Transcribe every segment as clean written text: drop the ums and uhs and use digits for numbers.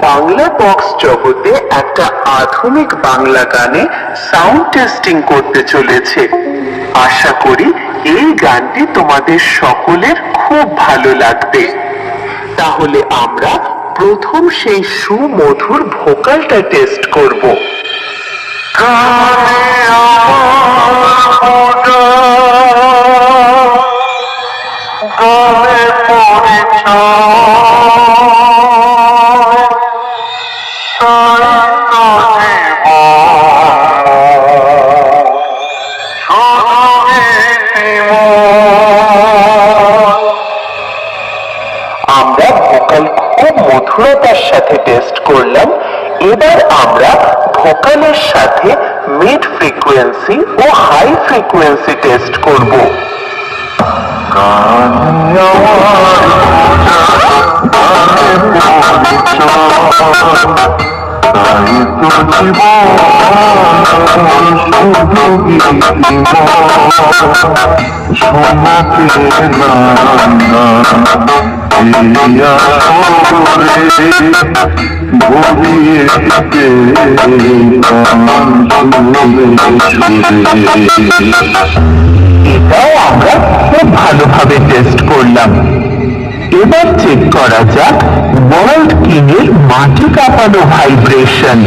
Bangla box জগতে একটা আধুনিক বাংলা গানে সাউন্ড টেস্টিং করতে চলেছে। আশা করি এই গানটি তোমাদের সকলের খুব ভালো লাগবে। তাহলে আমরা প্রথম সেই সুমধুর ভোকালটা টেস্ট করব। আমরা ভোকাল খুব মধুরতার সাথে টেস্ট করলাম। এবার আমরা ভোকালের সাথে মিড ফ্রিকোয়েন্সি ও হাই ফ্রিকোয়েন্সি টেস্ট করব। এটাও আমরা খুব ভালোভাবে টেস্ট করলাম। এবার চেক করা যাক ওয়ার্ল্ড কিং এর মাটি কাঁপানো ভাইব্রেশন।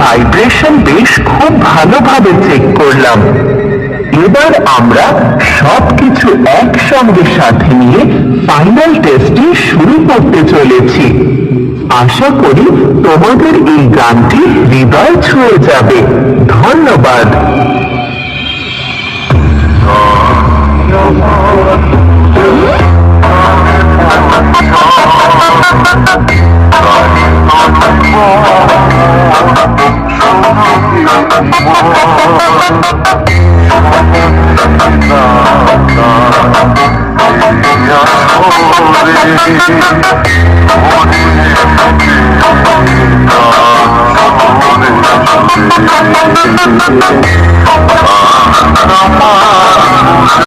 ভাইব্রেশন বেশ খুব ভালোভাবে চেক করলাম। এবার আমরা সবকিছু একসঙ্গে সাথে নিয়ে ফাইনাল টেস্টটি শুরু করতে চলেছি। আশা করি তোমাদের এই গানটি হৃদয় ছুঁয়ে যাবে। ধন্যবাদ।